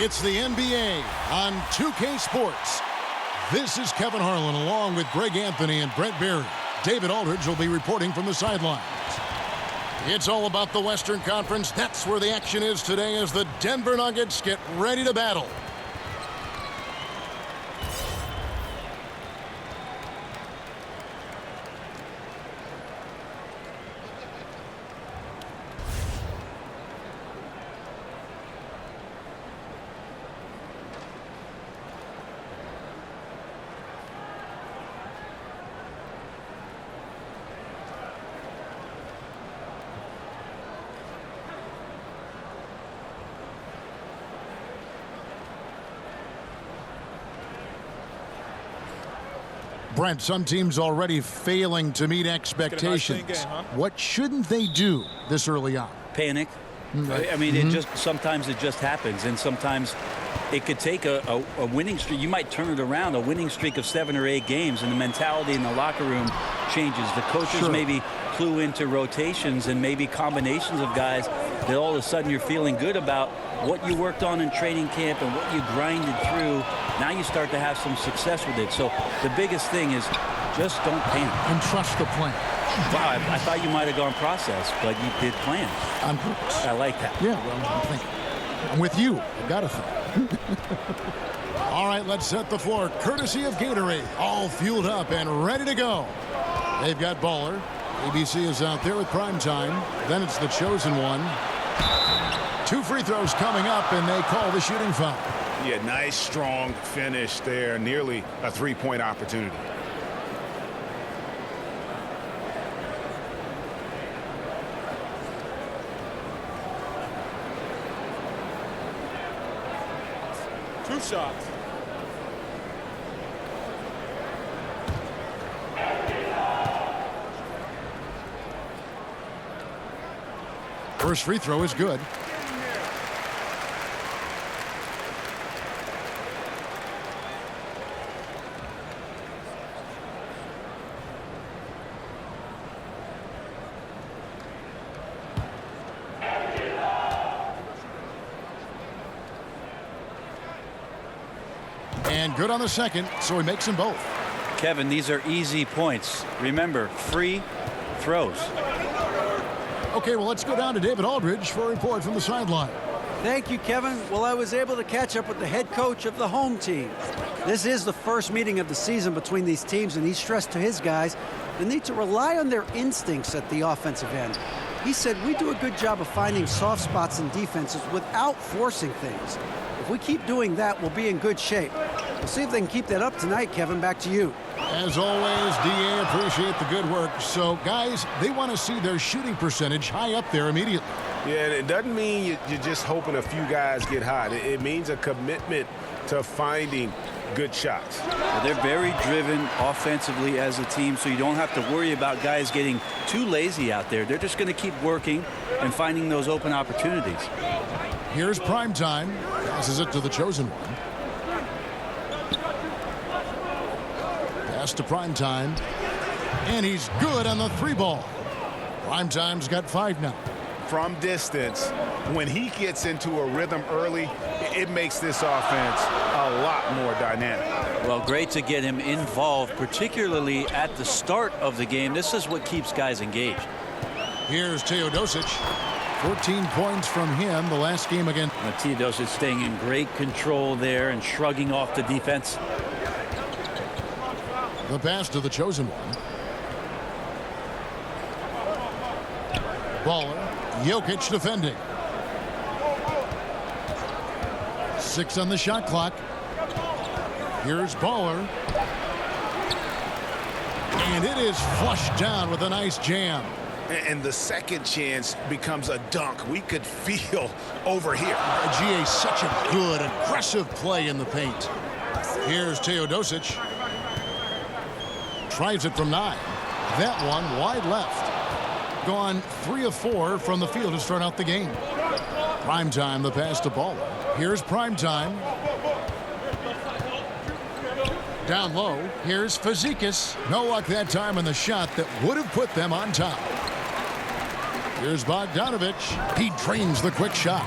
It's the NBA on 2K Sports. This is Kevin Harlan along with Greg Anthony and Brent Berry. David Aldridge will be reporting from the sidelines. It's all about the Western Conference. That's where the action is today as the Denver Nuggets get ready to battle. Brent, some teams already failing to meet expectations. Nice game, huh? What shouldn't they do this early on? Panic. I mean, sometimes it just happens, and sometimes it could take a winning streak. You might turn it around, a winning streak of 7 or 8 games, and the mentality in the locker room changes. The coaches maybe clue into rotations and maybe combinations of guys that all of a sudden you're feeling good about what you worked on in training camp and what you grinded through. Now you start to have some success with it. So the biggest thing is just don't panic. And trust the plan. Wow, I thought you might have gone process, but you did plan. On purpose. I like that. Yeah, well, I'm thinking. I'm with you. I got to think. All right, let's set the floor. Courtesy of Gatorade. All fueled up and ready to go. They've got Baller. ABC is out there with prime time. Then it's the chosen one. 2 free throws coming up, and they call the shooting foul. Yeah, nice, strong finish there. Nearly a 3-point opportunity. Two shots. First free throw is good. And good on the second, so he makes them both. Kevin, these are easy points. Remember, free throws. Okay, well, let's go down to David Aldridge for a report from the sideline. Thank you, Kevin. Well, I was able to catch up with the head coach of the home team. This is the first meeting of the season between these teams, and he stressed to his guys the need to rely on their instincts at the offensive end. He said, we do a good job of finding soft spots in defenses without forcing things. If we keep doing that, we'll be in good shape. We'll see if they can keep that up tonight, Kevin. Back to you. As always, DA, appreciate the good work. So, guys, they want to see their shooting percentage high up there immediately. Yeah, it doesn't mean you're just hoping a few guys get hot. It means a commitment to finding good shots. Well, they're very driven offensively as a team, so you don't have to worry about guys getting too lazy out there. They're just going to keep working and finding those open opportunities. Here's prime time. Passes it to the chosen one. Pass to prime time. And he's good on the 3 ball. Prime time's got 5 now. From distance, when he gets into a rhythm early, it makes this offense a lot more dynamic. Well, great to get him involved, particularly at the start of the game. This is what keeps guys engaged. Here's Teodosic. 14 points from him the last game again. Teodosic staying in great control there and shrugging off the defense. The pass to the chosen one. Baller. Jokic defending. 6 on the shot clock. Here's Baller. And it is flushed down with a nice jam. And the second chance becomes a dunk. We could feel over here. GA, such a good, aggressive play in the paint. Here's Teodosic. Tries it from 9. That one wide left. Gone 3 of 4 from the field to start out the game. Prime time, the pass to Baller. Here's prime time. Down low. Here's Fazekas. No luck that time on the shot that would have put them on top. Here's Bogdanovich. He drains the quick shot.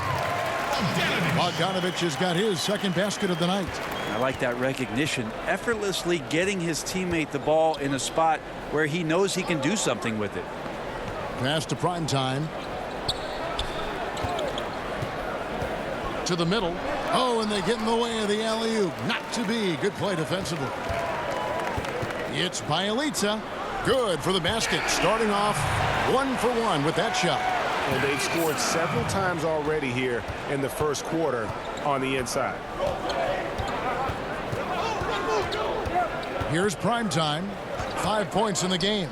Bogdanovich has got his second basket of the night. I like that recognition. Effortlessly getting his teammate the ball in a spot where he knows he can do something with it. Pass to prime time. To the middle. Oh, and they get in the way of the alley-oop. Not to be. Good play defensively. It's Bjelica. Good for the basket. Starting off 1 for 1 with that shot. And they've scored several times already here in the first quarter on the inside. Here's prime time. 5 points in the game.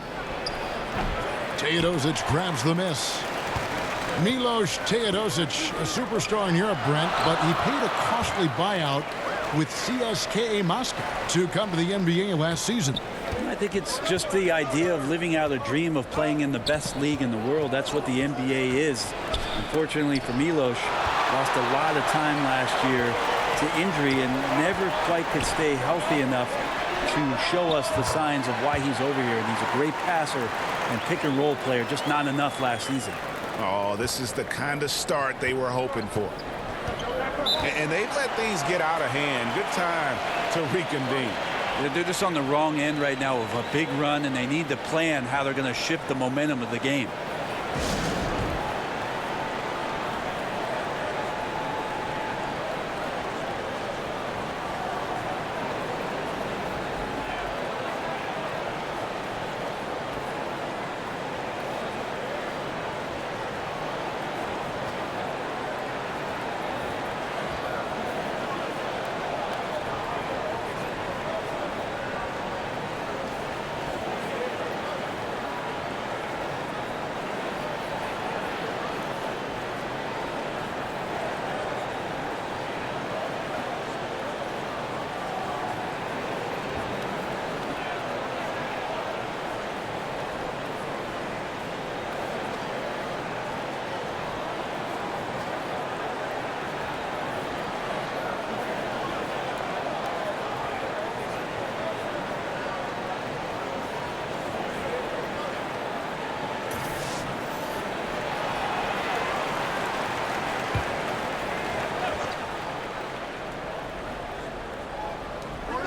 Teodosic grabs the miss. Milos Teodosic, a superstar in Europe, Brent, but he paid a costly buyout with CSKA Moscow to come to the NBA last season. I think it's just the idea of living out a dream of playing in the best league in the world. That's what the NBA is. Unfortunately for Milos, lost a lot of time last year to injury and never quite could stay healthy enough to show us the signs of why he's over here. And he's a great passer and pick and roll player, just not enough last season. Oh, this is the kind of start they were hoping for. And they've let things get out of hand. Good time to reconvene. They're just on the wrong end right now of a big run, and they need to plan how they're going to shift the momentum of the game.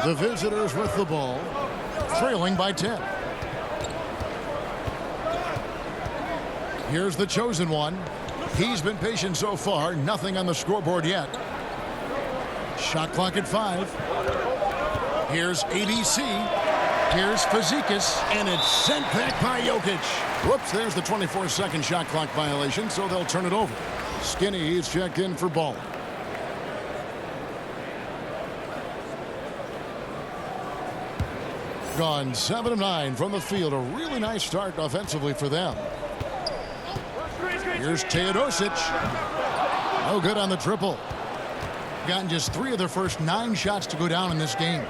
The visitors with the ball, trailing by 10. Here's the chosen one. He's been patient so far. Nothing on the scoreboard yet. Shot clock at 5. Here's ABC. Here's Fazekas, and it's sent back by Jokic. Whoops, there's the 24-second shot clock violation, so they'll turn it over. Skinny is checked in for ball. Gone 7 of 9 from the field. A really nice start offensively for them. Here's Teodosic. No good on the triple. Gotten just 3 of their first 9 shots to go down in this game.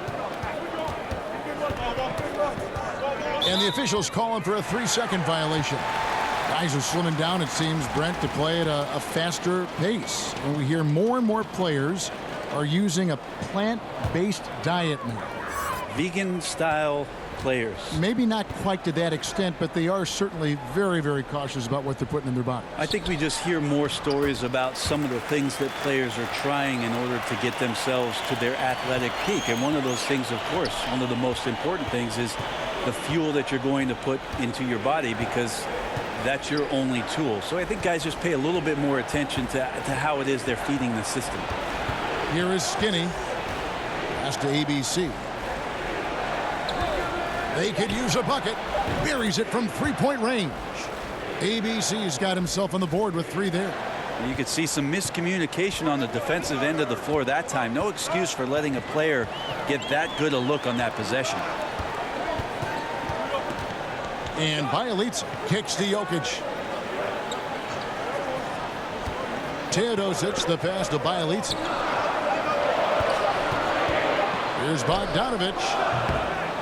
And the officials calling for a 3-second violation. Guys are slimming down, it seems, Brent, to play at a faster pace. And we hear more and more players are using a plant-based diet now. Vegan-style players. Maybe not quite to that extent, but they are certainly very, very cautious about what they're putting in their bodies. I think we just hear more stories about some of the things that players are trying in order to get themselves to their athletic peak. And one of those things, of course, one of the most important things is the fuel that you're going to put into your body, because that's your only tool. So I think guys just pay a little bit more attention to how it is they're feeding the system. Here is Skinny. Pass to ABC. They could use a bucket. Buries it from 3-point range. ABC's got himself on the board with 3 there. You could see some miscommunication on the defensive end of the floor that time. No excuse for letting a player get that good a look on that possession. And Bjelica kicks to Jokic. Teodosic, the pass to Bjelica. Here's Bogdanovich.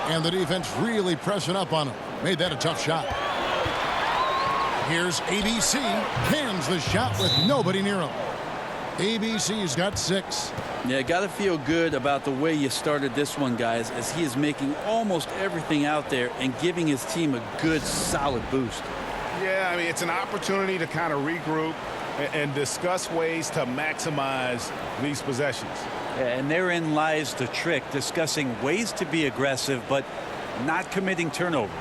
And the defense really pressing up on him. Made that a tough shot. Here's ABC. Cans the shot with nobody near him. ABC's got 6. Yeah, got to feel good about the way you started this one, guys, as he is making almost everything out there and giving his team a good, solid boost. Yeah, I mean, it's an opportunity to kind of regroup, and discuss ways to maximize these possessions. And therein lies the trick, discussing ways to be aggressive, but not committing turnovers.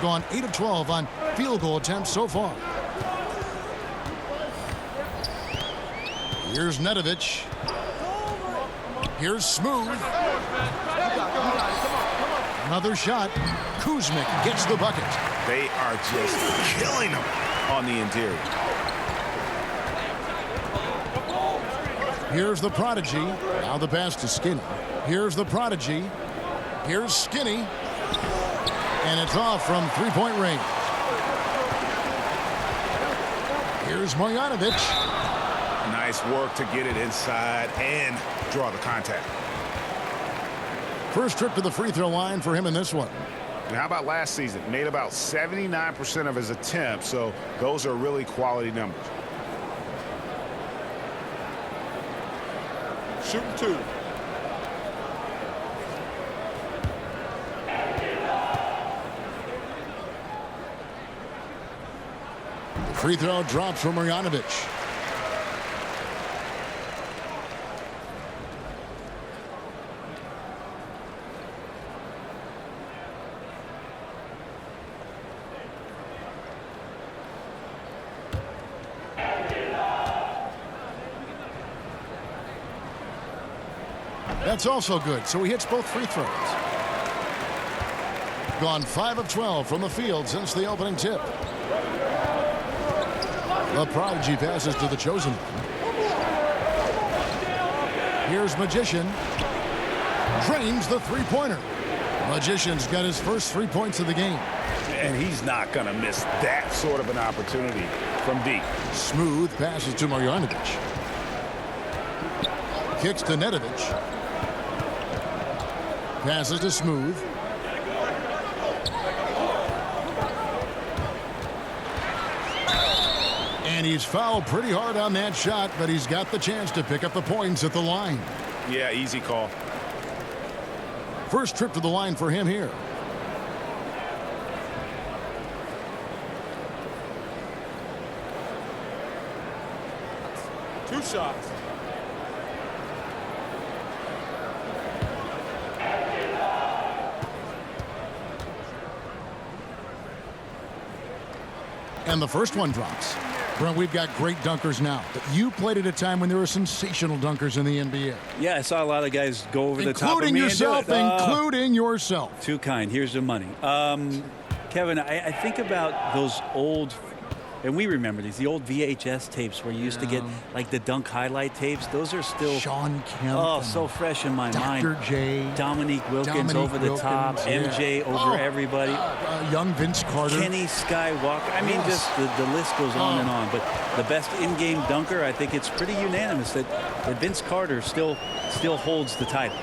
Gone 8 of 12 on field goal attempts so far. Here's Nedovic. Here's Smooth. Another shot. Kuzmic gets the bucket. They are just killing them on the interior. Here's the prodigy. Now the pass to Skinny. Here's the prodigy. Here's Skinny. And it's off from three-point range. Here's Marjanovic. Nice work to get it inside and draw the contact. First trip to the free throw line for him in this one. And how about last season? Made about 79% of his attempts, so those are really quality numbers. Shooting 2. Free throw drops from Marjanovic. That's also good, so he hits both free throws. Gone 5 of 12 from the field since the opening tip. The prodigy passes to the chosen one. Here's Magician. Drains the three-pointer. Magician's got his first 3 points of the game. And he's not going to miss that sort of an opportunity from deep. Smooth passes to Marjanovic. Kicks to Nedovic. Passes to Smooth. And he's fouled pretty hard on that shot, but he's got the chance to pick up the points at the line. Yeah, easy call. First trip to the line for him here. Two shots. And the first one drops. Brent, we've got great dunkers now, but you played at a time when there were sensational dunkers in the NBA. Yeah, I saw a lot of guys go over the top of me. Including yourself. Too kind. Here's the money. Kevin, I think about those old, and we remember these, the old VHS tapes where you used to get like the dunk highlight tapes. Those are still Sean Kemp. Oh, so fresh in my mind. Dr. J. Dominique Wilkins over the top. MJ over everybody. Young Vince Carter. Kenny Skywalker. I mean, just the list goes on and on. But the best in-game dunker, I think it's pretty unanimous that Vince Carter still holds the title.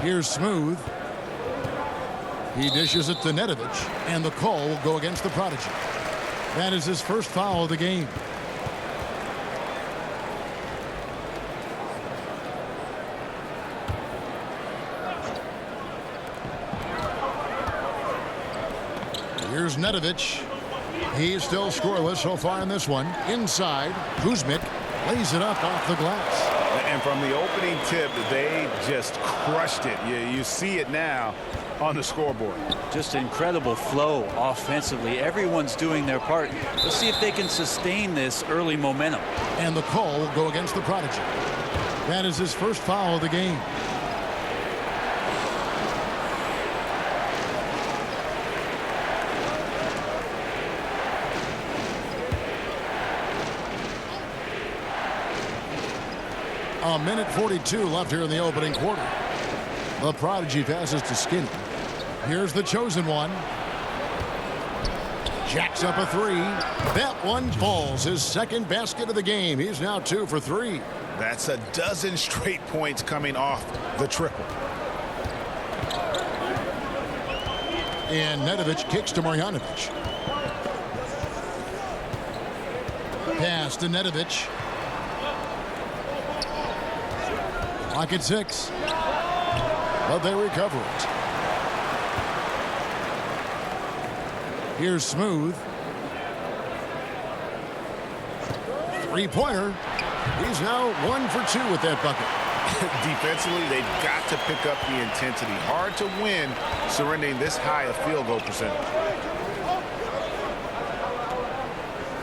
Here's Smooth. He dishes it to Nedovic, and the call will go against the prodigy. That is his first foul of the game. Here's Nedovic. He's still scoreless so far in this one. Inside, Kuzmic lays it up off the glass. And from the opening tip, they just crushed it. You see it now on the scoreboard. Just incredible flow offensively. Everyone's doing their part. Let's see if they can sustain this early momentum. And the call will go against the prodigy. That is his first foul of the game. A minute 42 left here in the opening quarter. The prodigy passes to Skinny. Here's the chosen one. Jacks up a three. That one falls. His second basket of the game. He's now 2 for 3. That's a dozen straight points coming off the triple. And Nedovic kicks to Marjanovic. Pass to Nedovic. Clock at 6. But they recover it. Here's Smooth. Three-pointer. He's now 1 for 2 with that bucket. Defensively, they've got to pick up the intensity. Hard to win surrendering this high a field goal percentage.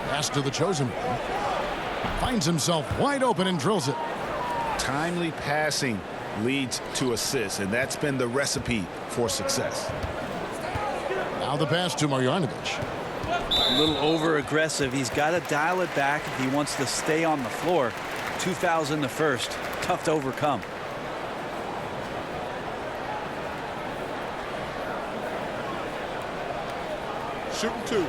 Pass to the chosen one. Finds himself wide open and drills it. Timely passing leads to assists, and that's been the recipe for success. Now the pass to Marjanovic. A little over-aggressive. He's got to dial it back if he wants to stay on the floor. 2 fouls in the first. Tough to overcome. Shooting 2.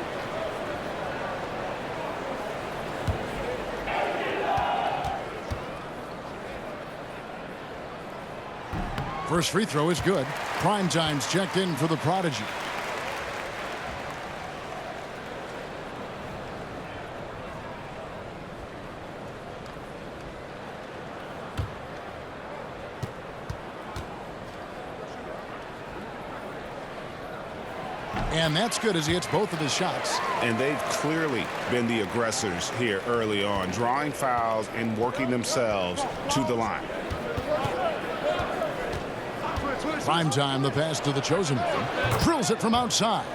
First free throw is good. Prime time's checked in for the prodigy. And that's good as he hits both of his shots. And they've clearly been the aggressors here early on, drawing fouls and working themselves to the line. Prime time, the pass to the chosen one. Drills it from outside.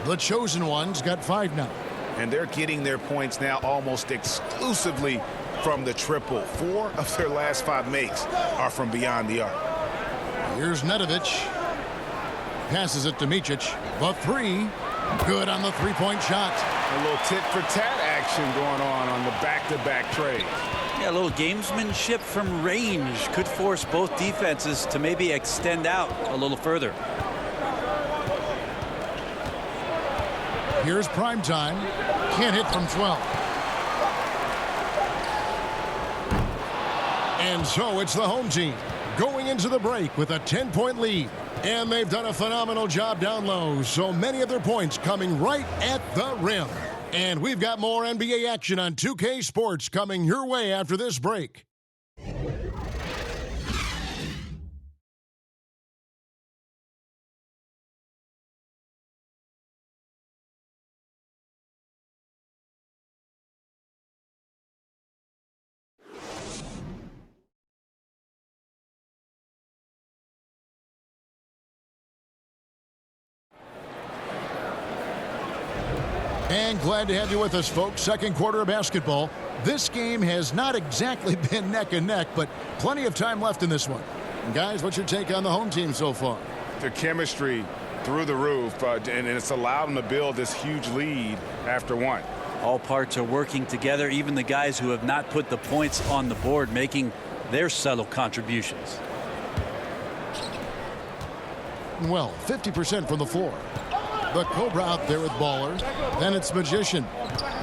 The chosen one's got 5 now. And they're getting their points now almost exclusively from the triple. 4 of their last 5 makes are from beyond the arc. Here's Nedovic. Passes it to Micic. The 3. Good on the three-point shot. A little tit-for-tat action going on the back-to-back trades. Yeah, a little gamesmanship from range could force both defenses to maybe extend out a little further. Here's prime time. Can't hit from 12. And so it's the home team going into the break with a 10-point lead. And they've done a phenomenal job down low. So many of their points coming right at the rim. And we've got more NBA action on 2K Sports coming your way after this break. And glad to have you with us, folks. Second quarter of basketball. This game has not exactly been neck and neck, but plenty of time left in this one. And guys, what's your take on the home team so far? Their chemistry through the roof, and it's allowed them to build this huge lead after one. All parts are working together, even the guys who have not put the points on the board making their subtle contributions. Well, 50% from the floor. The Cobra out there with Baller. Then it's Magician.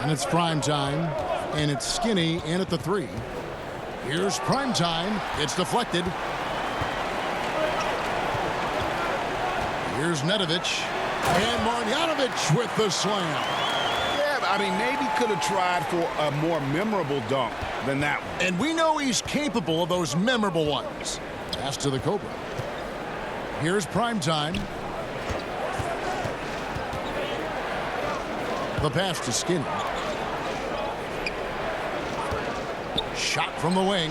And it's Prime Time. And it's Skinny in at the 3. Here's Prime Time. It's deflected. Here's Nedovic. And Marjanovic with the slam. Yeah, I mean, maybe could have tried for a more memorable dunk than that one. And we know he's capable of those memorable ones. Pass to the Cobra. Here's Prime Time. The pass to Skinny. Shot from the wing.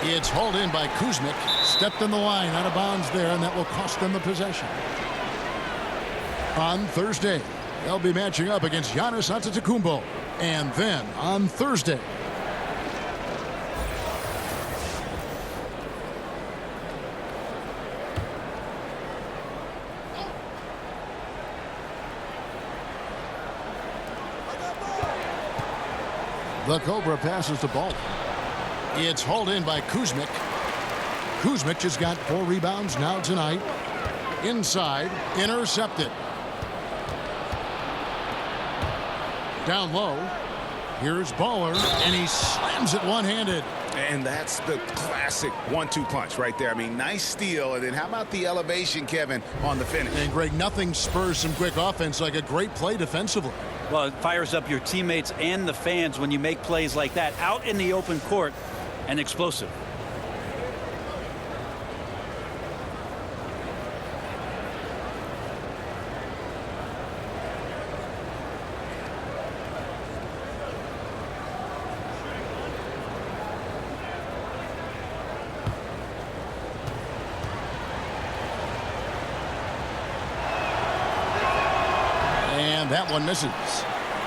It's hauled in by Kuzmic. Stepped in the line, out of bounds there, and that will cost them the possession. On Thursday, they'll be matching up against Giannis Antetokounmpo. And then on Thursday, the Cobra passes the ball. It's hauled in by Kuzmic. Kuzmic has got 4 rebounds now tonight. Inside, intercepted. Down low. Here's Baller, and he slams it one-handed. And that's the classic 1-2 punch right there. I mean, nice steal. And then how about the elevation, Kevin, on the finish? And, Greg, nothing spurs some quick offense like a great play defensively. Well, it fires up your teammates and the fans when you make plays like that out in the open court and explosive. That one misses.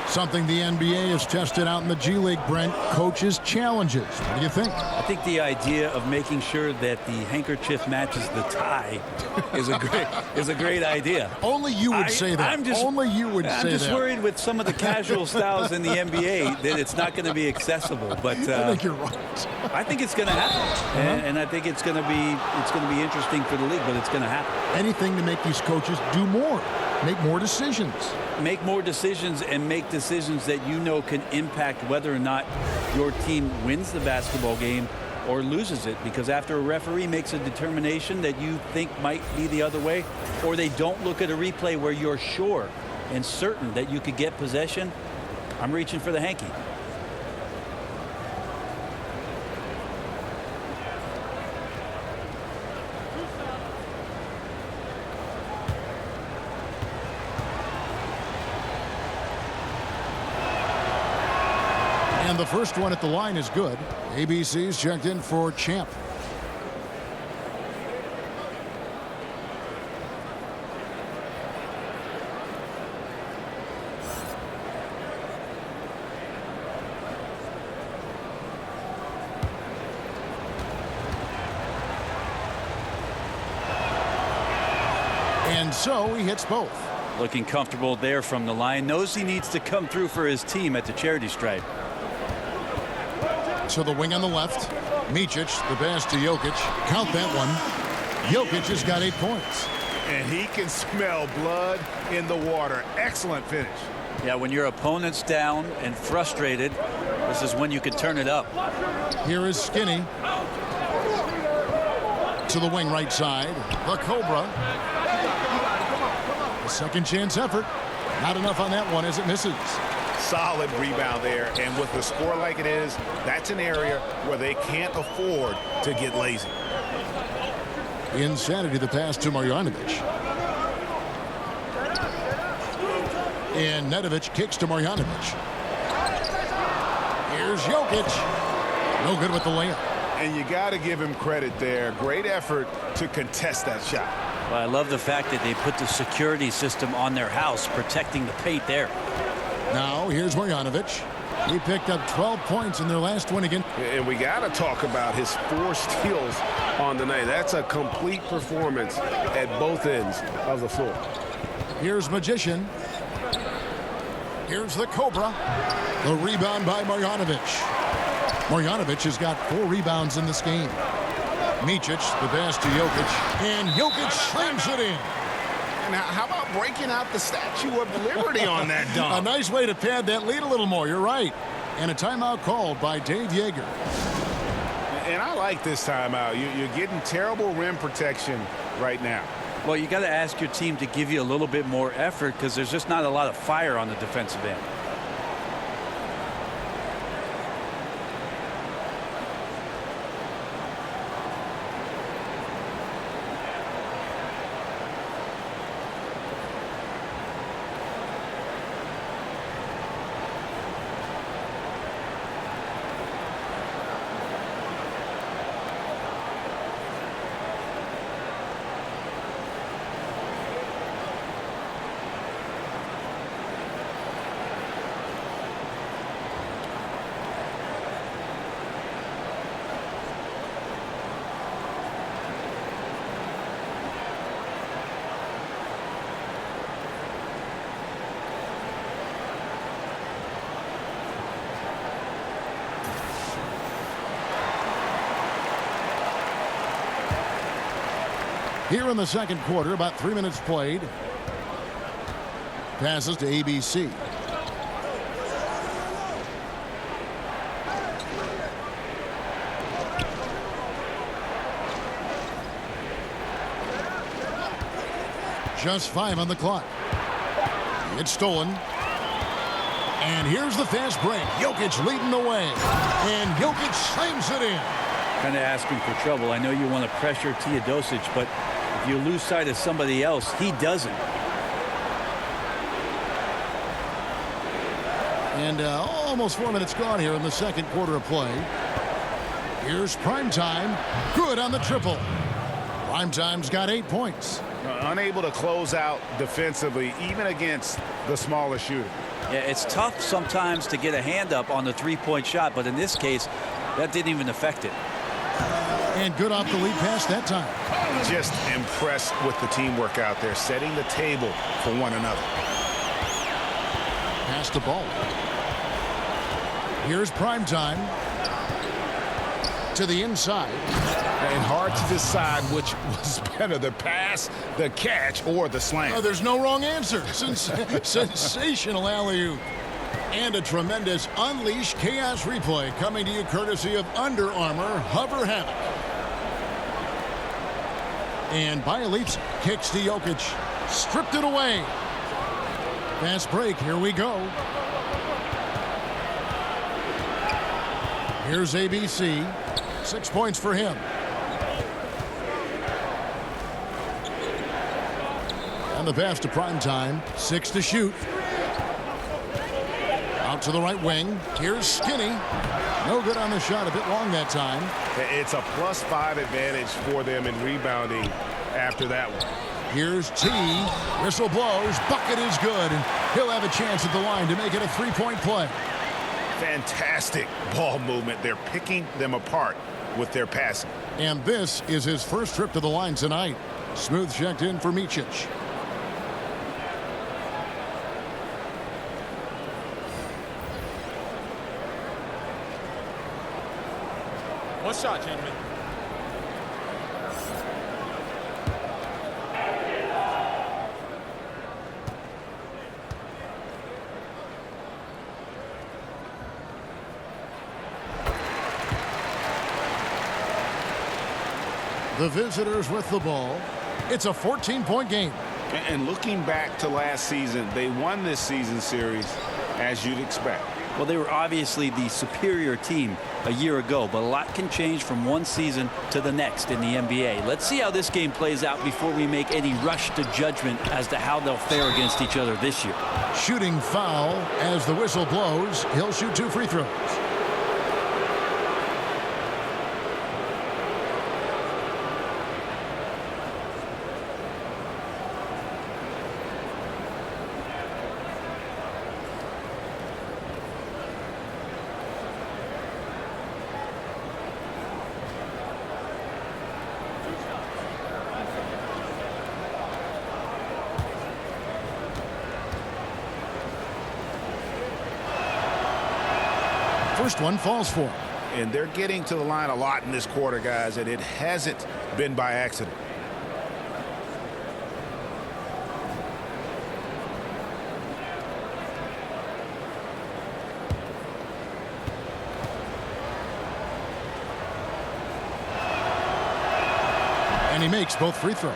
Something the NBA has tested out in the G League, Brent. Coaches' challenges. What do you think? I think the idea of making sure that the handkerchief matches the tie is a great idea. Only you would say that. Only you would say that. I'm just worried with some of the casual styles in the NBA that it's not going to be accessible. But I think you're right. I think it's going to happen, and I think it's going to be interesting for the league. But it's going to happen. Anything to make these coaches do more, make more decisions. Make more decisions and make decisions that you know can impact whether or not your team wins the basketball game or loses it. Because after a referee makes a determination that you think might be the other way, or they don't look at a replay where you're sure and certain that you could get possession, I'm reaching for the hanky. And the first one at the line is good. ABC's checked in for Champ. And so he hits both. Looking comfortable there from the line. Knows he needs to come through for his team at the charity stripe. To the wing on the left. Micic, the pass to Jokic. Count that one. Jokic has got 8 points. And he can smell blood in the water. Excellent finish. Yeah, when your opponent's down and frustrated, this is when you can turn it up. Here is Skinny. To the wing right side. The Cobra. A second chance effort. Not enough on that one as it misses. Solid rebound there, and with the score like it is, that's an area where they can't afford to get lazy. Insanity, the pass to Marjanovic. And Nedovic kicks to Marjanovic. Here's Jokic. No good with the layup. And you got to give him credit there. Great effort to contest that shot. Well, I love the fact that they put the security system on their house, protecting the paint there. Now, here's Marjanovic. He picked up 12 points in their last win again. And we got to talk about his 4 steals on the night. That's a complete performance at both ends of the floor. Here's Magician. Here's the Cobra. The rebound by Marjanovic. Marjanovic has got 4 rebounds in this game. Micic, the pass to Jokic. And Jokic slams it in. And how about breaking out the Statue of Liberty on that dunk? A nice way to pad that lead a little more. You're right. And a timeout called by Dave Yeager. And I like this timeout. You're getting terrible rim protection right now. Well, you got to ask your team to give you a little bit more effort because there's just not a lot of fire on the defensive end. Here in the second quarter, about 3 minutes played. Passes to ABC. Just 5 on the clock. It's stolen. And here's the fast break. Jokic leading the way. And Jokic slams it in. Kind of asking for trouble. I know you want to pressure Teodosic, but if you lose sight of somebody else, he doesn't. And almost 4 minutes gone here in the second quarter of play. Here's Primetime. Good on the triple. Primetime's got 8 points. Unable to close out defensively, even against the smaller shooter. Yeah, it's tough sometimes to get a hand up on the three-point shot, but in this case, that didn't even affect it. And good off the lead pass that time. Just impressed with the teamwork out there, setting the table for one another. Pass the ball. Here's Primetime. To the inside. And hard to decide which was better, the pass, the catch, or the slam. Oh, there's no wrong answer. Sensational alley-oop. And a tremendous Unleash Chaos replay coming to you courtesy of Under Armour Hover Hammock. And Bjelica kicks to Jokic. Stripped it away. Fast break. Here we go. Here's ABC. 6 points for him. And the pass to Primetime. 6 to shoot. Out to the right wing. Here's Skinny. No good on the shot. A bit long that time. It's a +5 advantage for them in rebounding after that one. Here's T. Whistle blows. Bucket is good. And he'll have a chance at the line to make it a three-point play. Fantastic ball movement. They're picking them apart with their passing. And this is his first trip to the line tonight. Smooth checked in for Micic. One shot, gentlemen. The visitors with the ball. It's a 14-point game. And looking back to last season, they won this season series as you'd expect. Well, they were obviously the superior team a year ago, but a lot can change from one season to the next in the NBA. Let's see how this game plays out before we make any rush to judgment as to how they'll fare against each other this year. Shooting foul as the whistle blows. He'll shoot 2 free throws. First one falls for him. And they're getting to the line a lot in this quarter, guys, and it hasn't been by accident. And he makes both free throws.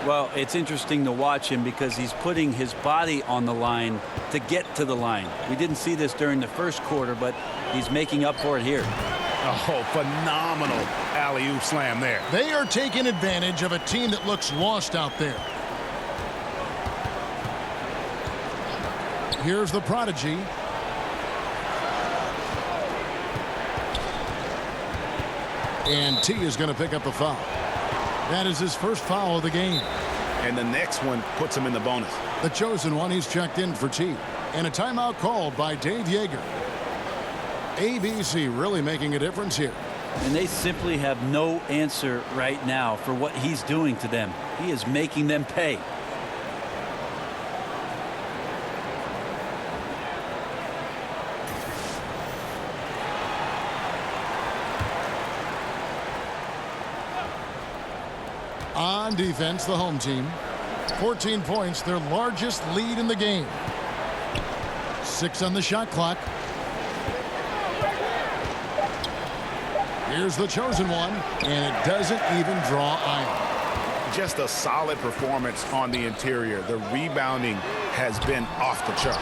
Well, it's interesting to watch him because he's putting his body on the line to get to the line. We didn't see this during the first quarter, but he's making up for it here. Oh, phenomenal alley-oop slam there. They are taking advantage of a team that looks lost out there. Here's the prodigy. And T is going to pick up the foul. That is his first foul of the game. And the next one puts him in the bonus. The chosen one, he's checked in for T. And a timeout called by Dave Yeager. ABC really making a difference here. And they simply have no answer right now for what he's doing to them. He is making them pay. On On defense, the home team. 14 points, their largest lead in the game. 6 on the shot clock. Here's the chosen one, and it doesn't even draw iron. Just a solid performance on the interior. The rebounding has been off the charts.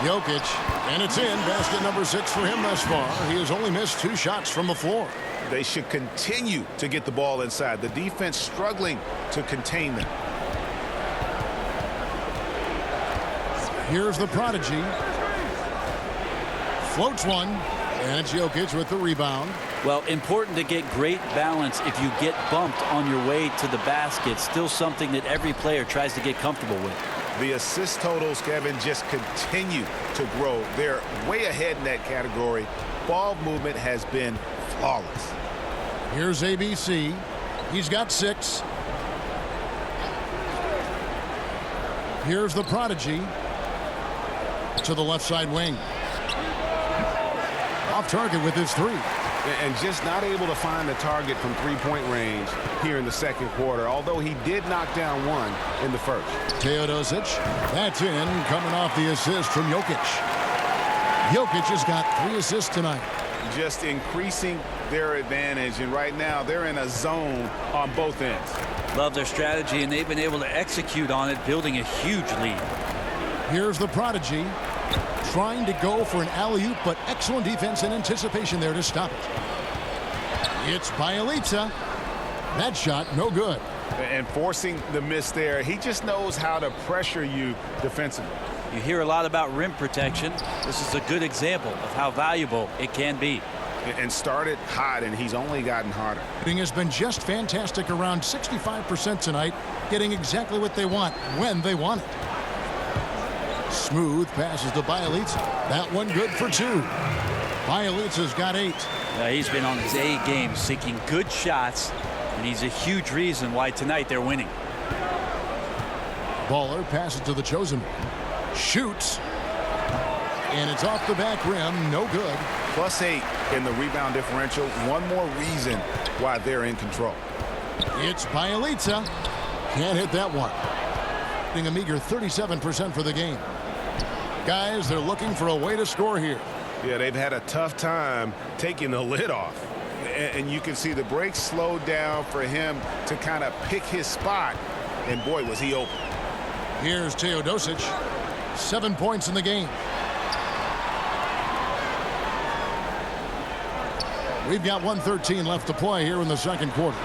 Jokic, and it's in. Basket number 6 for him thus far. He has only missed 2 shots from the floor. They should continue to get the ball inside. The defense struggling to contain them. Here's the prodigy. Floats one, and it's Jokic with the rebound. Well, important to get great balance if you get bumped on your way to the basket. Still something that every player tries to get comfortable with. The assist totals, Kevin, just continue to grow. They're way ahead in that category. Ball movement has been flawless. Here's ABC. He's got 6. Here's the prodigy to the left side wing. Off target with his 3. And just not able to find the target from three-point range here in the second quarter, although he did knock down one in the first. Teodosic, that's in, coming off the assist from Jokic. Jokic has got 3 assists tonight. Just increasing their advantage, and right now they're in a zone on both ends. Love their strategy, and they've been able to execute on it, building a huge lead. Here's the prodigy, trying to go for an alley-oop, but excellent defense and anticipation there to stop it. It's Bjelica. That shot, no good. And forcing the miss there, he just knows how to pressure you defensively. You hear a lot about rim protection. This is a good example of how valuable it can be. And started hot, and he's only gotten harder. Shooting has been just fantastic, around 65% tonight, getting exactly what they want when they want it. Smooth passes to Bjelica. That one good for 2. Bjelica's got 8. Now he's been on his A game, seeking good shots, and he's a huge reason why tonight they're winning. Baller passes to the chosen one. Shoots. And it's off the back rim. No good. +8 in the rebound differential. One more reason why they're in control. It's Bjelica. Can't hit that one. Hitting a meager 37% for the game. Guys, they're looking for a way to score here. Yeah, they've had a tough time taking the lid off. And you can see the break slowed down for him to kind of pick his spot. And boy, was he open. Here's Teodosic. 7 points in the game. We've got 1:13 left to play here in the second quarter.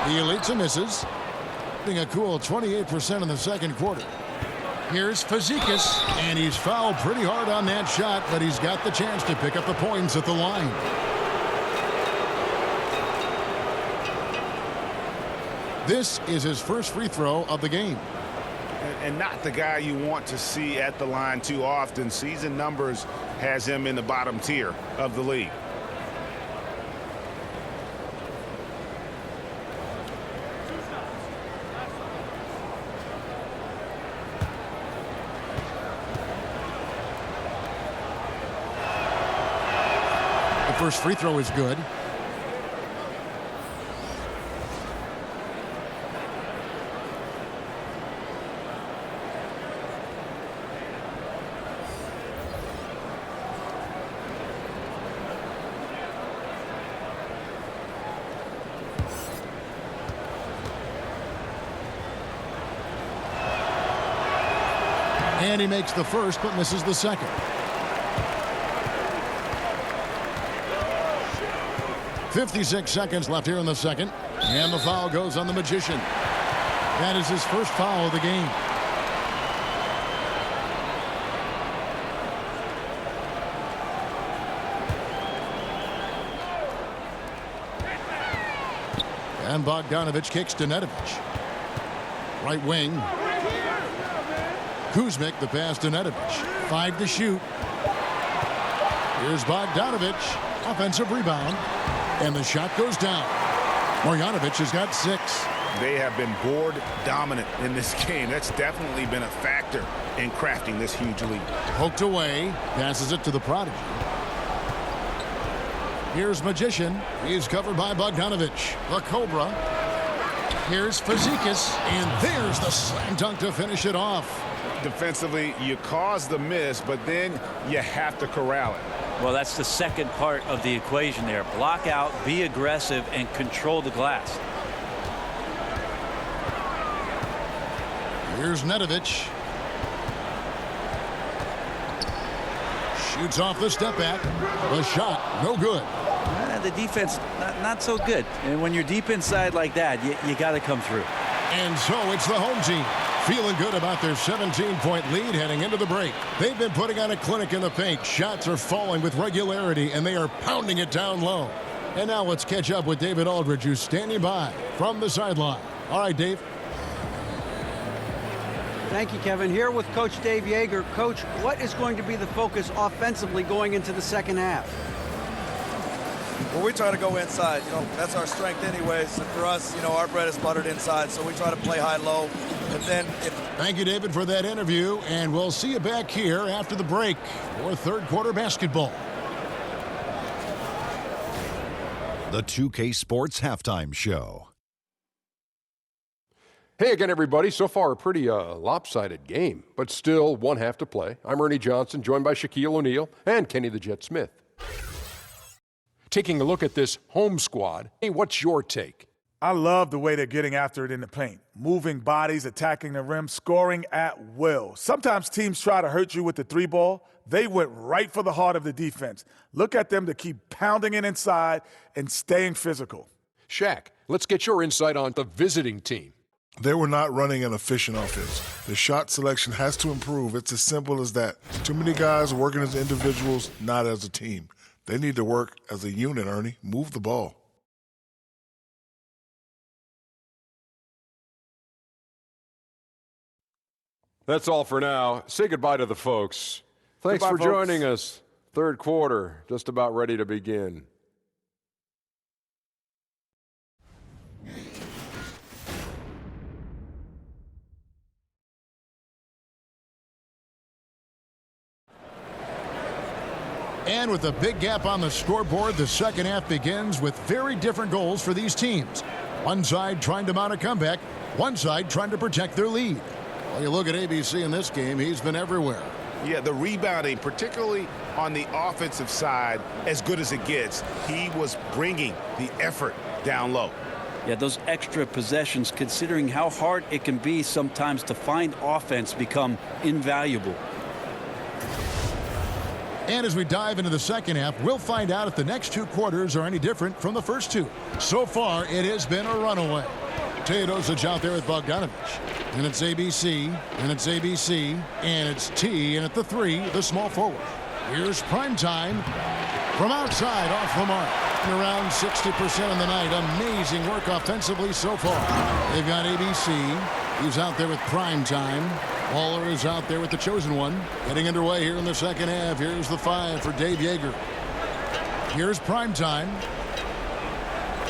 Bjelica misses. Hitting a cool 28% in the second quarter. Here's Fazekas, and he's fouled pretty hard on that shot, but he's got the chance to pick up the points at the line. This is his first free throw of the game. And not the guy you want to see at the line too often. Season numbers has him in the bottom tier of the league. The first free throw is good. And he makes the first, but misses the second. .56 seconds left here in the second. And the foul goes on the Magician. That is his first foul of the game. And Bogdanovic kicks to Nedovic. Right wing. Kuzmic, the pass to Nedovic. 5 to shoot. Here's Bogdanovic. Offensive rebound. And the shot goes down. Marjanovic has got 6. They have been board dominant in this game. That's definitely been a factor in crafting this huge lead. Poked away. Passes it to the prodigy. Here's Magician. He's covered by Bogdanovic. The Cobra. Here's Fazekas, and there's the slam dunk to finish it off. Defensively, you cause the miss, but then you have to corral it. Well, that's the second part of the equation there. Block out, be aggressive, and control the glass. Here's Nedovic. Shoots off the step back. The shot, no good. The defense, not so good. And when you're deep inside like that, you got to come through. And so it's the home team feeling good about their 17-point lead heading into the break. They've been putting on a clinic in the paint. Shots are falling with regularity, and they are pounding it down low. And now let's catch up with David Aldridge, who's standing by from the sideline. All right, Dave. Thank you, Kevin. Here with Coach Dave Yeager. Coach, what is going to be the focus offensively going into the second half? Well, we try to go inside. That's our strength anyways. And for us, our bread is buttered inside, so we try to play high-low. And then Thank you, David, for that interview, and we'll see you back here after the break for third quarter basketball. The 2K Sports Halftime Show. Hey again, everybody. So far, a pretty lopsided game, but still one half to play. I'm Ernie Johnson, joined by Shaquille O'Neal and Kenny the Jet Smith. Taking a look at this home squad, hey, what's your take? I love the way they're getting after it in the paint. Moving bodies, attacking the rim, scoring at will. Sometimes teams try to hurt you with the three ball. They went right for the heart of the defense. Look at them to keep pounding it inside and staying physical. Shaq, let's get your insight on the visiting team. They were not running an efficient offense. The shot selection has to improve. It's as simple as that. Too many guys working as individuals, not as a team. They need to work as a unit, Ernie. Move the ball. That's all for now. Say goodbye to the folks. Thanks Goodbye, for joining us. Third quarter, just about ready to begin. And with a big gap on the scoreboard, the second half begins with very different goals for these teams. One side trying to mount a comeback, one side trying to protect their lead. Well, you look at ABC in this game, he's been everywhere. Yeah, the rebounding, particularly on the offensive side, as good as it gets. He was bringing the effort down low. Yeah, those extra possessions, considering how hard it can be sometimes to find offense, become invaluable. And as we dive into the second half, we'll find out if the next two quarters are any different from the first two. So far, it has been a runaway. Teodosic out there with Bogdanovich. And it's ABC, and it's ABC, and it's T, and at the three, the small forward. Here's prime time from outside off the mark. And around 60% on the night. Amazing work offensively so far. They've got ABC. He's out there with prime time. Waller is out there with the chosen one. Getting underway here in the second half. Here's the five for Dave Yeager. Here's prime time.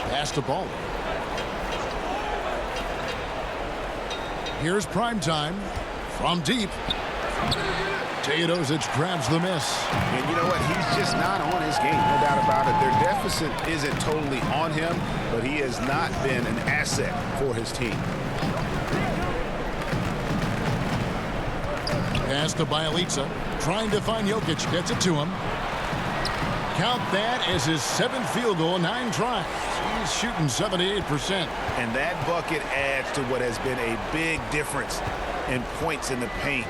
Pass to Baller. Here's prime time from deep. Teodosic grabs the miss. And you know what? He's just not on his game, no doubt about it. Their deficit isn't totally on him, but he has not been an asset for his team. Pass to Bjelica, trying to find Jokic, gets it to him. Count that as his seventh field goal, 9 tries. He's shooting 78%. And that bucket adds to what has been a big difference in points in the paint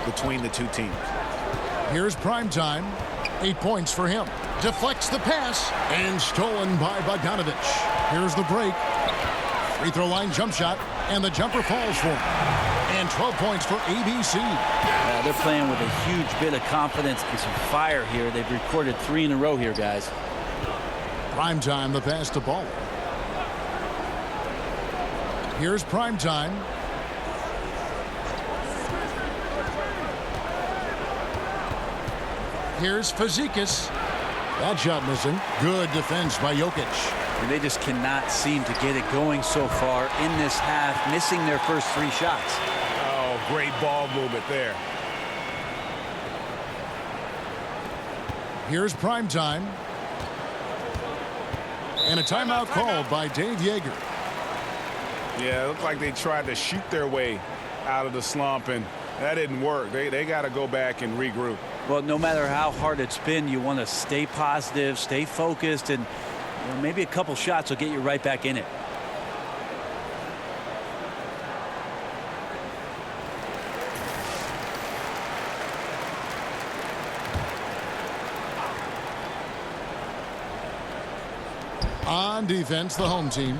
between the two teams. Here's prime time. 8 points for him. Deflects the pass and stolen by Bogdanovich. Here's the break. Free throw line jump shot, and the jumper falls for him. And 12 points for ABC. They're playing with a huge bit of confidence and some fire here. They've recorded 3 in a row here, guys. Prime time, the pass to Baller. Here's prime time. Here's Fazekas. That shot missing. Good defense by Jokic. And they just cannot seem to get it going so far in this half, missing their first 3 shots. Oh, great ball movement there. Here's prime time. And a timeout called by Dave Yeager. Yeah, it looked like they tried to shoot their way out of the slump, and that didn't work. They got to go back and regroup. Well, no matter how hard it's been, you want to stay positive, stay focused, and maybe a couple shots will get you right back in it. On defense, the home team.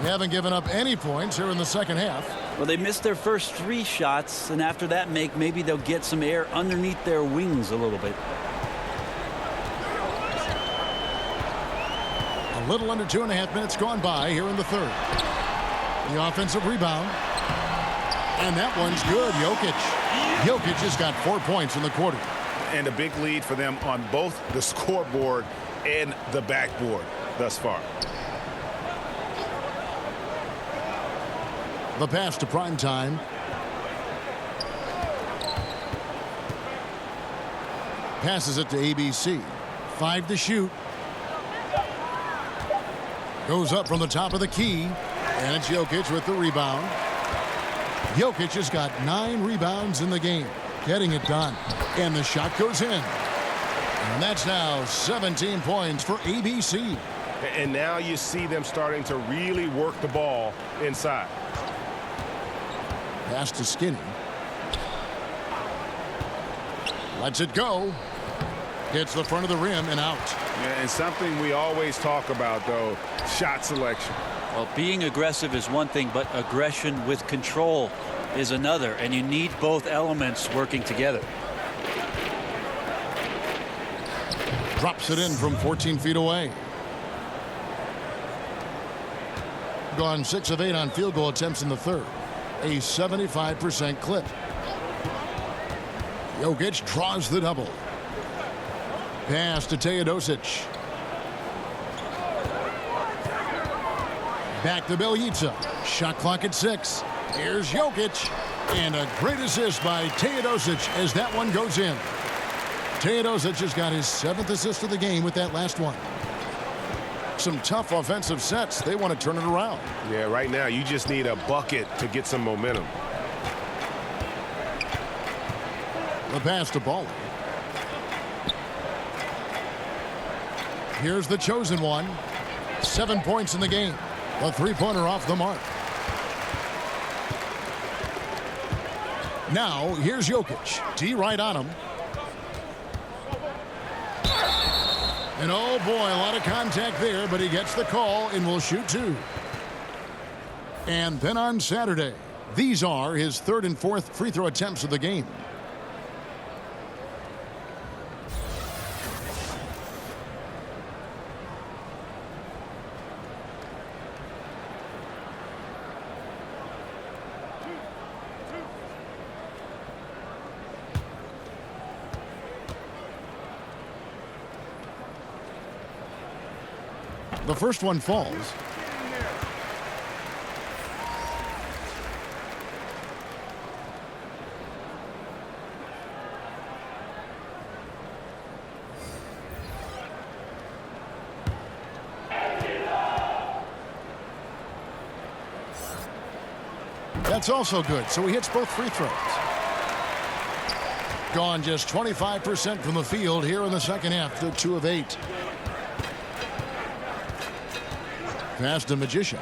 They haven't given up any points here in the second half. Well, they missed their first 3 shots, and after that maybe they'll get some air underneath their wings a little bit. A little under 2.5 minutes gone by here in the third. The offensive rebound. And that one's good. Jokic has got 4 points in the quarter. And a big lead for them on both the scoreboard and the backboard thus far. The pass to prime time. Passes it to ABC. 5 to shoot. Goes up from the top of the key. And it's Jokic with the rebound. Jokic has got 9 rebounds in the game. Getting it done. And the shot goes in. And that's now 17 points for ABC. And now you see them starting to really work the ball inside. Pass to Skinny. Lets it go. Hits the front of the rim and out. Yeah, and something we always talk about, though, shot selection. Well, being aggressive is one thing, but aggression with control is another, and you need both elements working together. Drops it in from 14 feet away. Gone 6 of 8 on field goal attempts in the third. A 75% clip. Jokic draws the double. Pass to Teodosic. Back to Bjelica. Shot clock at 6. Here's Jokic. And a great assist by Teodosic as that one goes in. Teodosic has got his 7th assist of the game with that last one. Some tough offensive sets. They want to turn it around. Yeah, right now you just need a bucket to get some momentum. The pass to Ball. Here's the chosen one. 7 points in the game. A 3-pointer off the mark. Now here's Jokic. D right on him. And oh boy, a lot of contact there, but he gets the call and will shoot 2. And then on Saturday, these are his 3rd and 4th free throw attempts of the game. The first one falls. That's also good, so he hits both free throws. Gone just 25% from the field here in the second half. They're 2 of 8. Pass to Magician.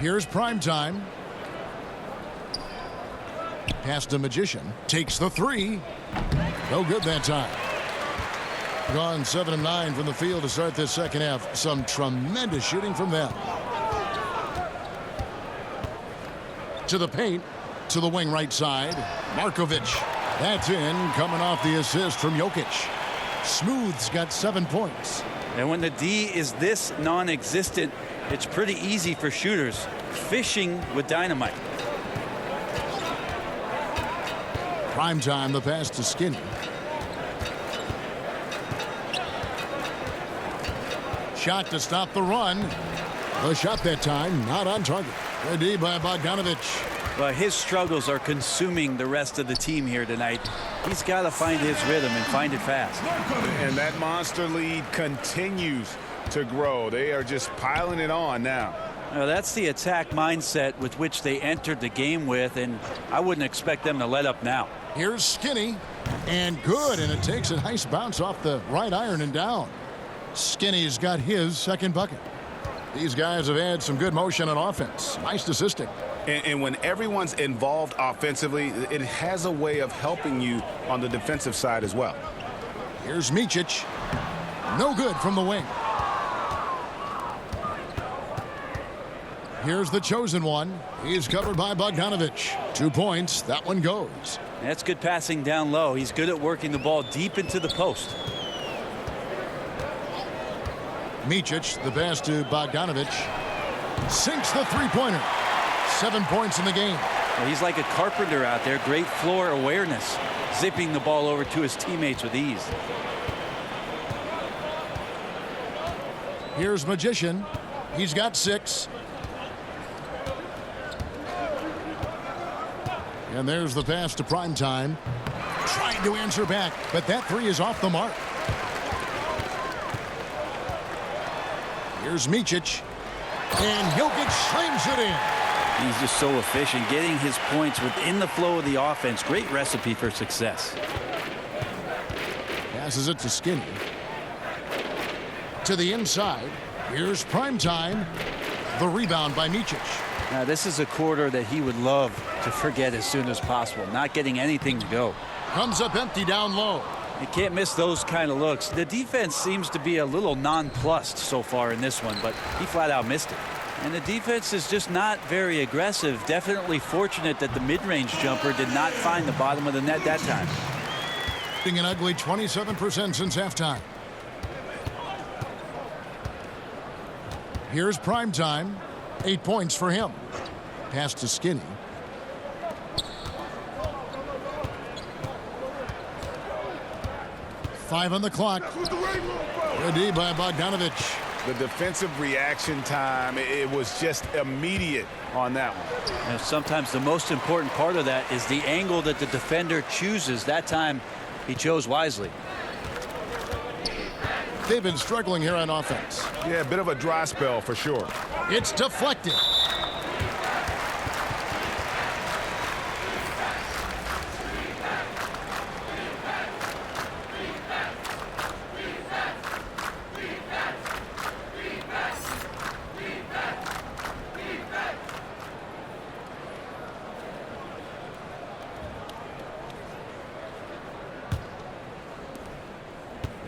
Here's prime time. Pass to Magician. Takes the 3. No good that time. Gone 7 of 9 from the field to start this second half. Some tremendous shooting from them. To the paint. To the wing right side. Markovic. That's in. Coming off the assist from Jokic. Smooth's got 7 points. And when the D is this non-existent, it's pretty easy for shooters. Fishing with dynamite. Prime time, the pass to Skinny. Shot to stop the run. The shot that time, not on target. The D by Bogdanovic. But his struggles are consuming the rest of the team here tonight. He's got to find his rhythm and find it fast. And that monster lead continues to grow. They are just piling it on now. Now, that's the attack mindset with which they entered the game with, and I wouldn't expect them to let up now. Here's Skinny, and good, and it takes a nice bounce off the right iron and down. Skinny's got his second bucket. These guys have had some good motion on offense. Nice assisting. And when everyone's involved offensively, it has a way of helping you on the defensive side as well. Here's Micic. No good from the wing. Here's the chosen one. He's covered by Bogdanovic. 2 points. That one goes. That's good passing down low. He's good at working the ball deep into the post. Micic, the pass to Bogdanovic. Sinks the three-pointer. 7 points in the game. Well, he's like a carpenter out there. Great floor awareness. Zipping the ball over to his teammates with ease. Here's Magician. He's got 6. And there's the pass to Primetime. Trying to answer back, but that three is off the mark. Here's Micic. And Jokic slams it in. He's just so efficient, getting his points within the flow of the offense. Great recipe for success. Passes it to Skinny. To the inside. Here's Primetime. The rebound by Micic. Now, this is a quarter that he would love to forget as soon as possible. Not getting anything to go. Comes up empty down low. You can't miss those kind of looks. The defense seems to be a little nonplussed so far in this one, but he flat out missed it. And the defense is just not very aggressive. Definitely fortunate that the mid-range jumper did not find the bottom of the net that time. An ugly 27% since halftime. Here's Primetime. 8 points for him. Pass to Skinny. Five on the clock. Good D by Bogdanovic. The defensive reaction time, it was just immediate on that one. And sometimes the most important part of that is the angle that the defender chooses. That time, he chose wisely. They've been struggling here on offense. Yeah, a bit of a dry spell for sure. It's deflected.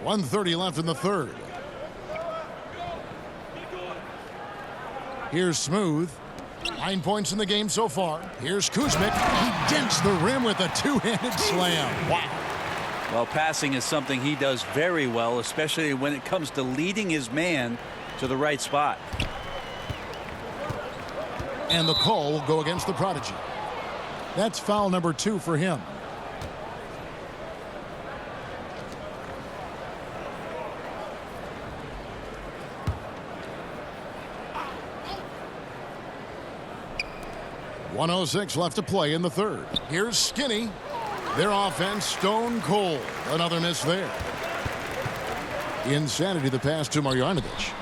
.130 left in the third. Here's Smooth. 9 points in the game so far. Here's Kuzmic. He dents the rim with a two-handed slam. Wow. Well, passing is something he does very well, especially when it comes to leading his man to the right spot. And the call will go against the Prodigy. That's foul number 2 for him. .106 left to play in the third. Here's Skinny. Their offense stone cold. Another miss there. Insanity the pass to Marjanovic.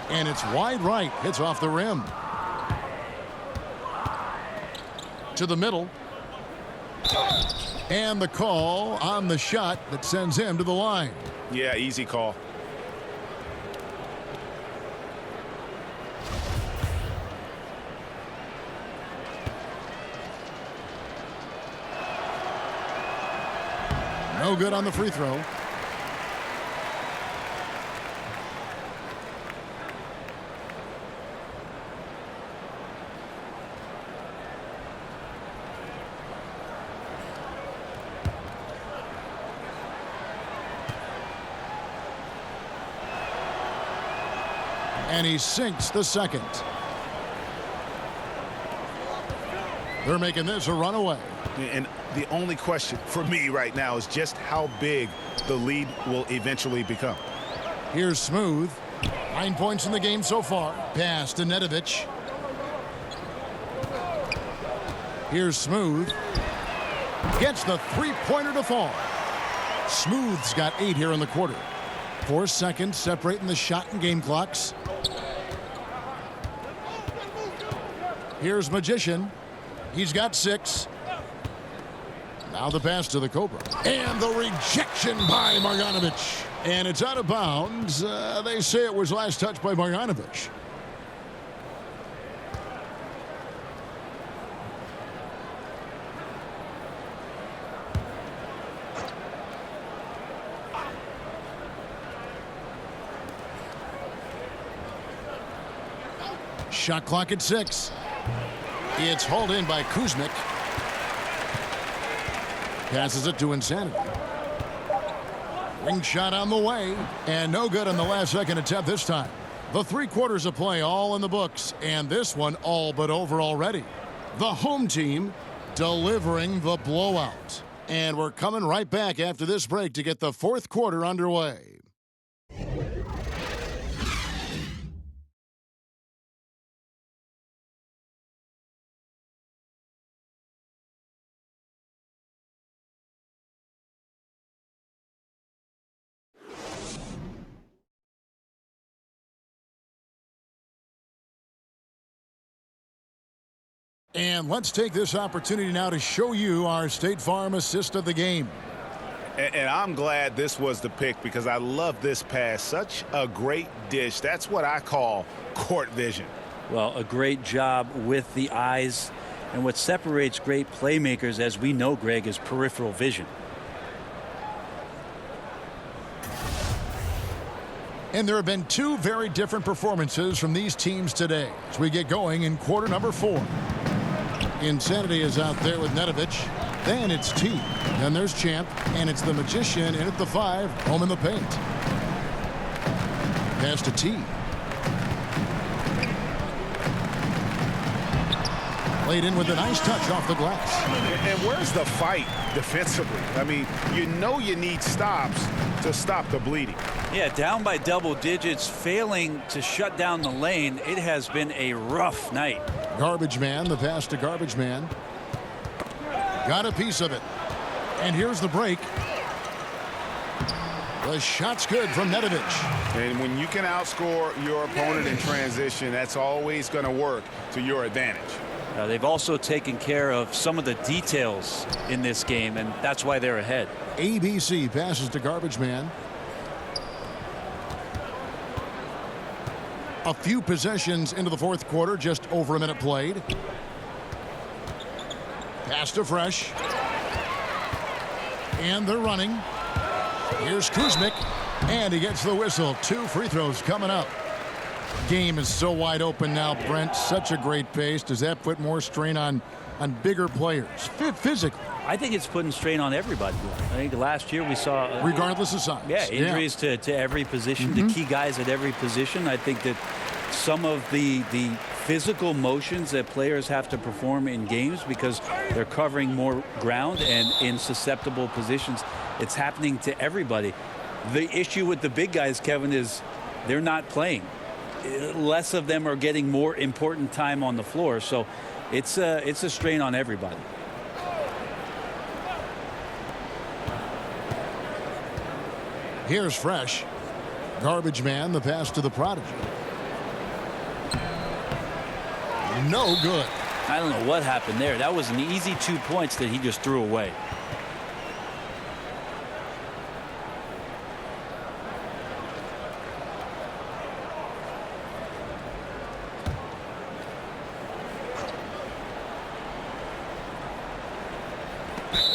And it's wide right. Hits off the rim. To the middle. And the call on the shot that sends him to the line. Yeah, easy call. No good on the free throw. And he sinks the second. They're making this a runaway. And the only question for me right now is just how big the lead will eventually become. Here's Smooth. 9 points in the game so far. Pass to Nedovic. Here's Smooth. Gets the three-pointer to fall. Smooth's got 8 here in the quarter. 4 seconds separating the shot and game clocks. Here's Magician. He's got 6. Now the pass to the Cobra. And the rejection by Marjanovic. And it's out of bounds. They say it was last touched by Marjanovic. Shot clock at 6. It's hauled in by Kuzmic. Passes it to Insanity. Ring shot on the way. And no good on the last second attempt this time. The 3 quarters of play all in the books. And this one all but over already. The home team delivering the blowout. And we're coming right back after this break to get the 4th quarter underway. And let's take this opportunity now to show you our State Farm assist of the game. And I'm glad this was the pick because I love this pass. Such a great dish. That's what I call court vision. Well, a great job with the eyes. And what separates great playmakers, as we know, Greg, is peripheral vision. And there have been 2 very different performances from these teams today as we get going in quarter number 4. Insanity is out there with Nedovic. Then it's T. Then there's Champ. And it's the Magician in at the 5. Home in the paint. Pass to T. Played in with a nice touch off the glass. And where's the fight defensively? I mean, you know you need stops to stop the bleeding. Yeah, down by double digits, failing to shut down the lane. It has been a rough night. Garbage man, the pass to Garbage man. Got a piece of it. And here's the break. The shot's good from Nedovic. And when you can outscore your opponent in transition, that's always going to work to your advantage. They've also taken care of some of the details in this game, and that's why they're ahead. ABC passes to Garbage man. A few possessions into the 4th quarter, just over a minute played. Pass to Fresh. And they're running. Here's Kuzmic. And he gets the whistle. 2 free throws coming up. Game is so wide open now, Brent. Such a great pace. Does that put more strain on bigger players physically? I think it's putting strain on everybody. I think last year we saw regardless of size. Yeah, injuries to every position, to key guys at every position. I think that some of the physical motions that players have to perform in games because they're covering more ground and in susceptible positions, it's happening to everybody. The issue with the big guys, Kevin, is they're not playing. Less of them are getting more important time on the floor, so it's a strain on everybody. Here's Fresh. Garbage man, the pass to the Prodigy. No good. I don't know what happened there. That was an easy 2 points that he just threw away.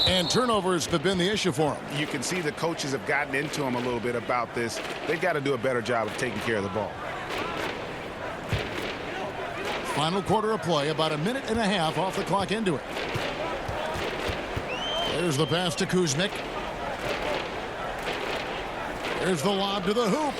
And turnovers have been the issue for him. You can see the coaches have gotten into him a little bit about this. They've got to do a better job of taking care of the ball. Final quarter of play, about a minute and a half off the clock into it. There's the pass to Kuzmic. There's the lob to the hoop.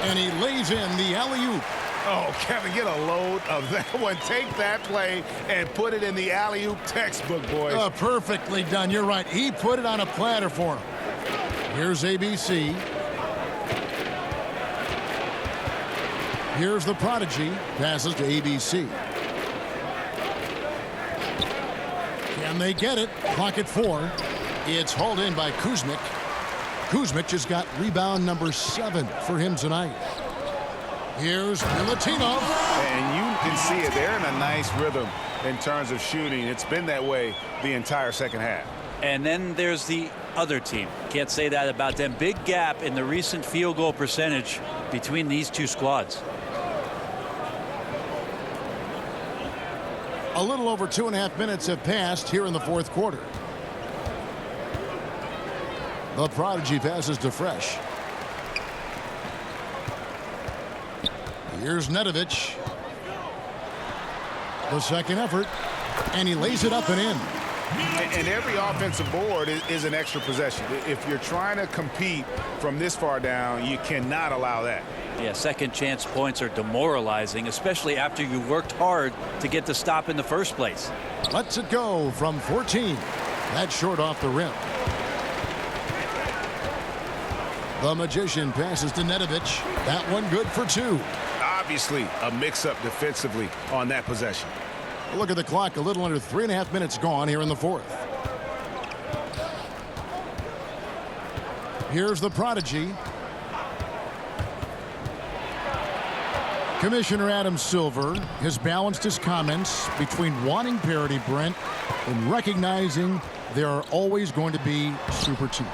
And he lays in the alley-oop. Oh, Kevin, get a load of that one. Take that play and put it in the alley-oop textbook, boys. Perfectly done. You're right. He put it on a platter for him. Here's ABC. Here's the Prodigy. Passes to ABC. Can they get it? Clock at 4. It's hauled in by Kuzmic. Kuzmic has got rebound number 7 for him tonight. Here's Milutinov. And you can see it. They're in a nice rhythm in terms of shooting. It's been that way the entire second half. And then there's the other team. Can't say that about them. Big gap in the recent field goal percentage between these two squads. A little over 2.5 minutes have passed here in the fourth quarter. The Prodigy passes to Fresh. Here's Nedovic. The second effort, and he lays it up and in. And every offensive board is an extra possession. If you're trying to compete from this far down, you cannot allow that. Yeah, second chance points are demoralizing, especially after you worked hard to get the stop in the first place. Lets it go from 14. That's short off the rim. The Magician passes to Nedovic. That one good for 2. Obviously, a mix-up defensively on that possession. Look at the clock. A little under 3.5 minutes gone here in the fourth. Here's the Prodigy. Commissioner Adam Silver has balanced his comments between wanting parity, Brent, and recognizing there are always going to be super teams.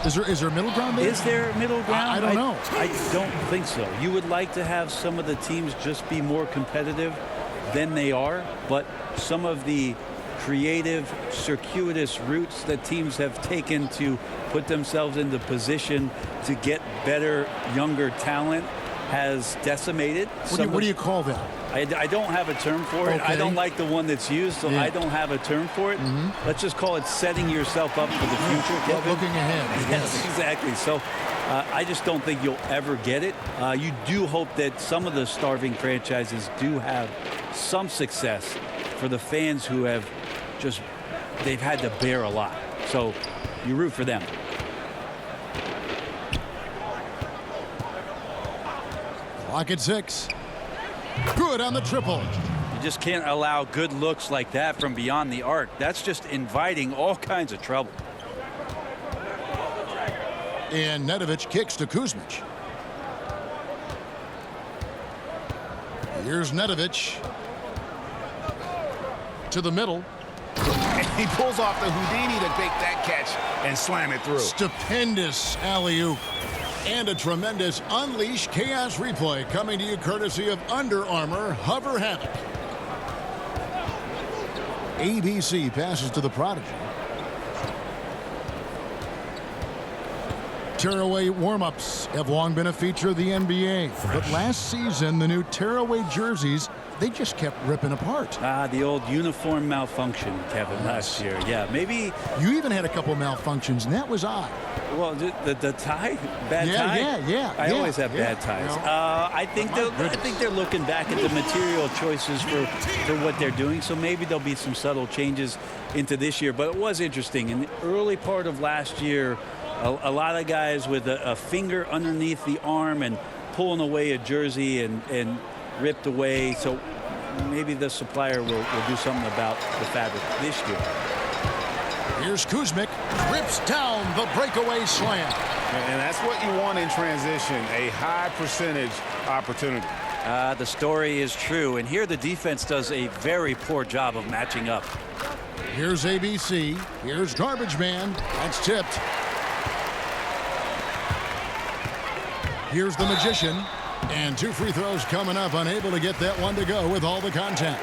Is there a middle ground there? Is there a middle ground? I don't know. I don't think so. You would like to have some of the teams just be more competitive than they are, but some of the creative, circuitous routes that teams have taken to put themselves into position to get better, younger talent has decimated. What do you call that? I don't have a term for it. Okay. I don't like the one that's used, so I don't have a term for it. Let's just call it setting yourself up for the future, Kevin. Looking ahead. Yes, exactly. So I just don't think you'll ever get it. You do hope that some of the starving franchises do have some success for the fans who have they've had to bear a lot. So you root for them. Clock at 6. Good on the triple. You just can't allow good looks like that from beyond the arc. That's just inviting all kinds of trouble. And Nedovic kicks to Kuzmic. Here's Nedovic to the middle. And he pulls off the Houdini to make that catch and slam it through. Stupendous alley-oop. And a tremendous Unleash Chaos replay coming to you courtesy of Under Armour Hover Havoc. ABC passes to the Prodigy. Tearaway warm-ups have long been a feature of the NBA. But last season, the new tearaway jerseys, they just kept ripping apart. The old uniform malfunction, Kevin, last year. Yeah, maybe. You even had a couple malfunctions, and that was odd. Well, the tie, bad tie. Yeah. I always have bad ties. I think they're looking back at the material choices for what they're doing. So maybe there'll be some subtle changes into this year. But it was interesting in the early part of last year. A lot of guys with a finger underneath the arm and pulling away a jersey and ripped away. So maybe the supplier will do something about the fabric this year. Here's Kuzmic, rips down the breakaway slam. And that's what you want in transition, a high percentage opportunity. The story is true, and here the defense does a very poor job of matching up. Here's ABC. Here's Garbage Man. That's tipped. Here's the Magician. And 2 free throws coming up, unable to get that one to go with all the contact.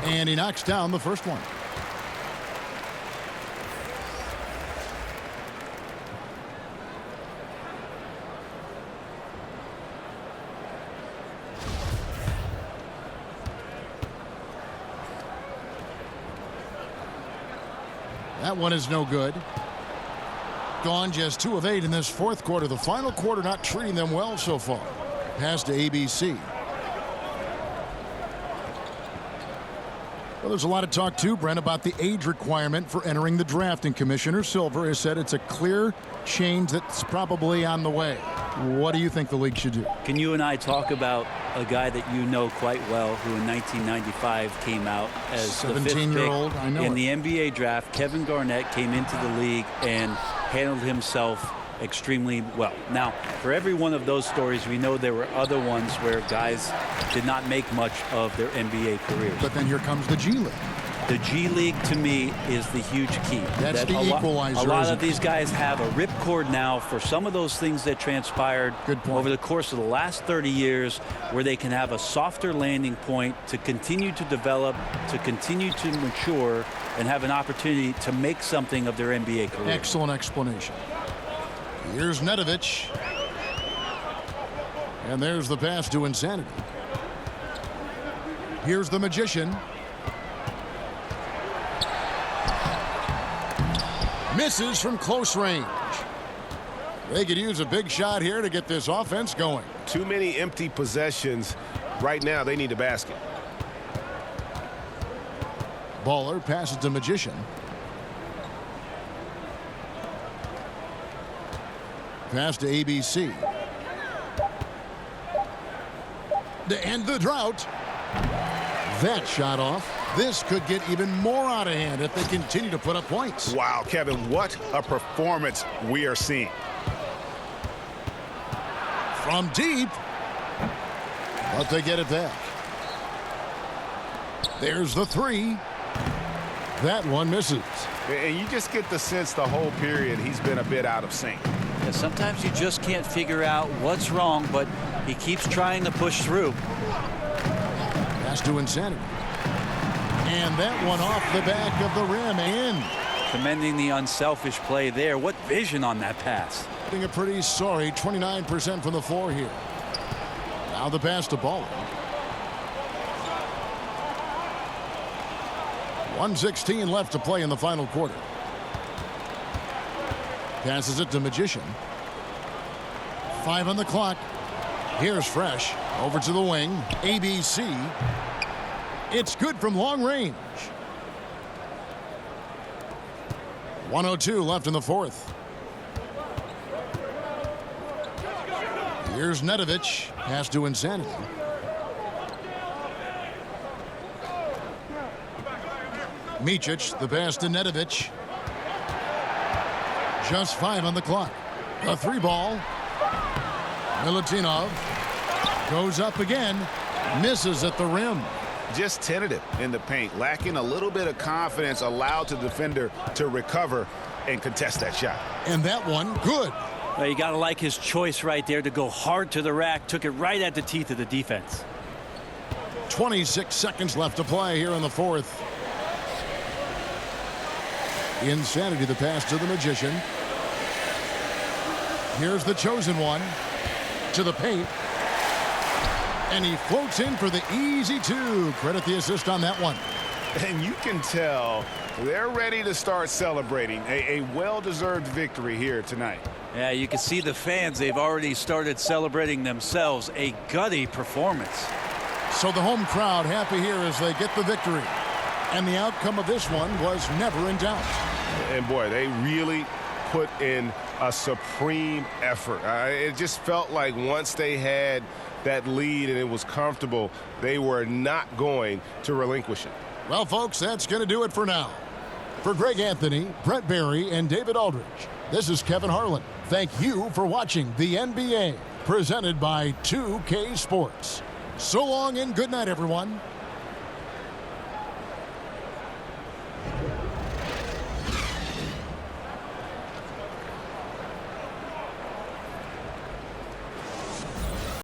And he knocks down the first one. That one is no good. Gone just 2 of 8 in this fourth quarter. The final quarter not treating them well so far. Pass to ABC. Well, there's a lot of talk, too, Brent, about the age requirement for entering the draft. And Commissioner Silver has said it's a clear change that's probably on the way. What do you think the league should do? Can you and I talk about a guy that you know quite well who in 1995 came out as the 5th pick I know in it. the NBA draft? Kevin Garnett came into the league and handled himself extremely well. Now, for every one of those stories, we know there were other ones where guys did not make much of their NBA careers. But then here comes the G League. The G League, to me, is the huge key. That's the equalizer. A lot of these guys have a ripcord now for some of those things that transpired over the course of the last 30 years, where they can have a softer landing point to continue to develop, to continue to mature, and have an opportunity to make something of their NBA career. Excellent explanation. Here's Nedovic. And there's the pass to Insanity. Here's the Magician. Misses from close range. They could use a big shot here to get this offense going. Too many empty possessions. Right now, they need a basket. Baller passes to Magician. Pass to ABC. To end the drought. That shot off. This could get even more out of hand if they continue to put up points. Wow, Kevin, what a performance we are seeing. From deep. But they get it back. There's the three. That one misses. And you just get the sense the whole period he's been a bit out of sync. Yeah, sometimes you just can't figure out what's wrong, but he keeps trying to push through. Pass to Insanity. And that one off the back of the rim and commending the unselfish play there. What vision on that pass. Getting a pretty sorry 29% from the floor here. Now the pass to Baller. 1:16 left to play in the final quarter. Passes it to Magician. 5 on the clock. Here's Fresh. Over to the wing. ABC. It's good from long range. 1:02 left in the fourth. Here's Nedovic. Pass to Insanity. Micic, the pass to Nedovic. Just 5 on the clock. A 3-ball. Milutinov goes up again. Misses at the rim. Just tentative in the paint. Lacking a little bit of confidence. Allowed the defender to recover and contest that shot. And that one, good. Well, you got to like his choice right there to go hard to the rack. Took it right at the teeth of the defense. 26 seconds left to play here in the fourth. Insanity, the pass to the Magician. Here's the chosen one to the paint. And he floats in for the easy 2. Credit the assist on that one. And you can tell they're ready to start celebrating a well-deserved victory here tonight. Yeah, you can see the fans. They've already started celebrating themselves. A gutty performance. So the home crowd happy here as they get the victory. And the outcome of this one was never in doubt. And boy, they really put in a supreme effort. It just felt like once they had that lead and it was comfortable, they were not going to relinquish it. Well, folks, that's going to do it for now. For Greg Anthony, Brett Barry, and David Aldridge, this is Kevin Harlan. Thank you for watching the NBA, presented by 2K Sports. So long and good night, everyone.